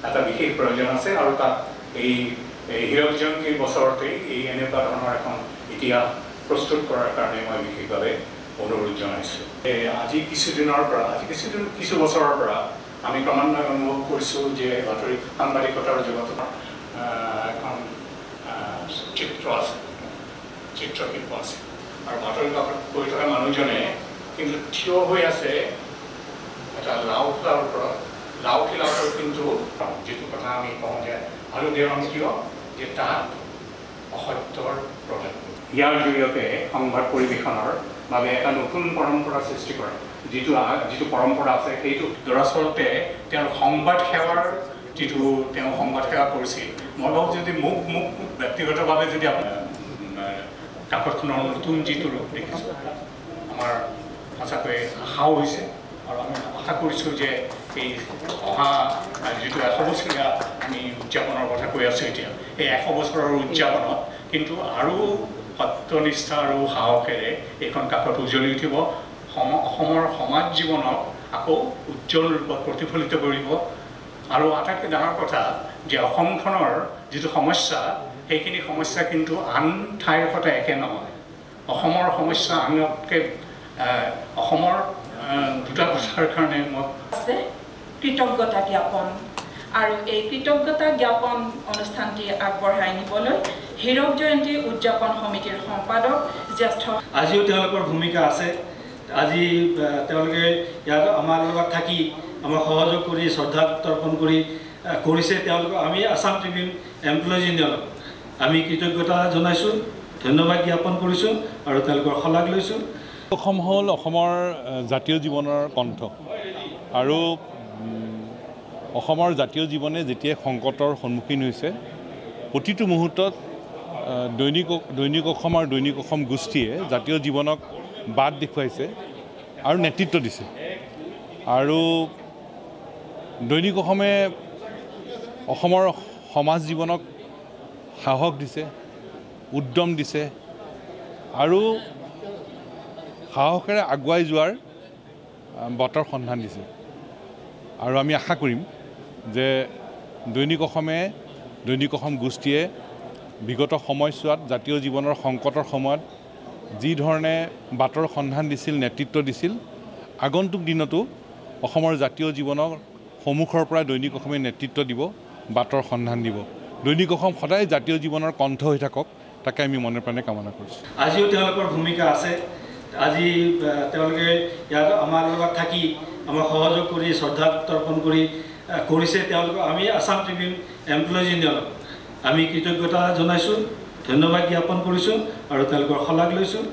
এটা বিশেষ প্ৰয়োজন আছে আৰু তাত এই হীৰক জয়ন্তীৰ বছৰতেই এই এনেকুৱা ধৰণৰ এখন ইতিহাস প্ৰস্তুত কৰাৰ কাৰণে মই বিশেষভাৱে অনুৰোধ জনাইছোঁ। আজি কিছু বছৰৰ পৰা আমি ক্ৰমান্বয়ে অনুভৱ কৰিছোঁ যে বাতৰি সাংবাদিকতাৰ জগতৰ এখন চিত্ৰ আছে, চিত্ৰশিল্প আছে আৰু বাতৰি কাকত পঢ়ি থকা মানুহজনে কিন্তু থিয় হৈ আছে এটা লাওখোলাৰ ওপৰত। লাওখিলাটোৰ কিন্তু যিটো কথা আমি কওঁ যে আলু দেৱাং কিয় যে তাত অসত্যৰ প্ৰৱেশ। ইয়াৰ জৰিয়তে সংবাদ পৰিৱেশনৰ বাবে এটা নতুন পৰম্পৰা সৃষ্টি কৰে। যিটো পৰম্পৰা আছে সেইটো দৰাচলতে তেওঁৰ সংবাদ সেৱাৰ যিটো তেওঁ সংবাদ সেৱা কৰিছিল। মই ভাবোঁ যদি মোক ব্যক্তিগতভাৱে যদি কাকতখনৰ নতুন যিটো ৰূপ দেখিছোঁ আমাৰ সঁচাকৈয়ে আশাও হৈছে আৰু আমি আশা কৰিছোঁ যে এই অহা যিটো 100 বছৰীয়া আমি উদযাপনৰ কথা কৈ আছোঁ এতিয়া, এই 100 বছৰৰ উদযাপনত কিন্তু আৰু সত্যনিষ্ঠা আৰু সাহসেৰে এইখন কাকত উজ্বলি উঠিব, অসমৰ সমাজ জীৱনক আকৌ উজ্জ্বল ৰূপত প্ৰতিফলিত কৰিব। আৰু আটাইতকৈ ডাঙৰ কথা যে অসমখনৰ যিটো সমস্যা সেইখিনি সমস্যা কিন্তু আন ঠাইৰ সৈতে একে নহয়। অসমৰ সমস্যা আনতকৈ অসমৰ দুটা কথাৰ কাৰণে মই আছে কৃতজ্ঞতা জ্ঞাপন আৰু এই কৃতজ্ঞতা জ্ঞাপন অনুষ্ঠানটি আগবঢ়াই নিবলৈ হীৰক জয়ন্তী উদযাপন সমিতিৰ সম্পাদক জ্যেষ্ঠ আজিও তেওঁলোকৰ ভূমিকা আছে। আজি তেওঁলোকে ইয়াত আমাৰ লগত থাকি আমাক সহযোগ কৰি শ্ৰদ্ধা তৰ্পণ কৰিছে। তেওঁলোকক আমি আছাম ট্ৰিবিউন এমপ্লয়িজ ইউনিয়নক আমি কৃতজ্ঞতা জনাইছোঁ, ধন্যবাদ জ্ঞাপন কৰিছোঁ আৰু তেওঁলোকৰ শলাগ লৈছোঁ। অসম হ'ল অসমৰ জাতীয় জীৱনৰ কণ্ঠ আৰু অসমৰ জাতীয় জীৱনে যেতিয়া সংকটৰ সন্মুখীন হৈছে প্ৰতিটো মুহূৰ্তত দৈনিক অসম আৰু দৈনিক অসম গোষ্ঠীয়ে জাতীয় জীৱনক বাট দেখুৱাইছে আৰু নেতৃত্ব দিছে। আৰু দৈনিক অসমে অসমৰ সমাজ জীৱনক সাহস দিছে, উদ্যম দিছে আৰু সাহসেৰে আগুৱাই যোৱাৰ বাটৰ সন্ধান দিছে। আৰু আমি আশা কৰিম যে দৈনিক অসম গোষ্ঠীয়ে বিগত সময়ছোৱাত জাতীয় জীৱনৰ সংকটৰ সময়ত যি ধৰণে বাটৰ সন্ধান দিছিল, নেতৃত্ব দিছিল, আগন্তুক দিনতো অসমৰ জাতীয় জীৱনৰ সন্মুখৰ পৰা দৈনিক অসমে নেতৃত্ব দিব, বাটৰ সন্ধান দিব। দৈনিক অসম সদায় জাতীয় জীৱনৰ কণ্ঠ হৈ থাকক, তাকে আমি মনে প্ৰাণে কামনা কৰিছোঁ। আজিও তেওঁলোকৰ ভূমিকা আছে। আজি তেওঁলোকে ইয়াত আমাৰ লগত থাকি আমাক সহযোগ কৰি শ্ৰদ্ধা তৰ্পণ কৰিছে। তেওঁলোকক আমি আছাম ট্ৰিবিউন এমপ্লয়িজ ইউনিয়নক আমি কৃতজ্ঞতা জনাইছোঁ, ধন্যবাদ জ্ঞাপন কৰিছোঁ আৰু তেওঁলোকৰ শলাগ লৈছোঁ।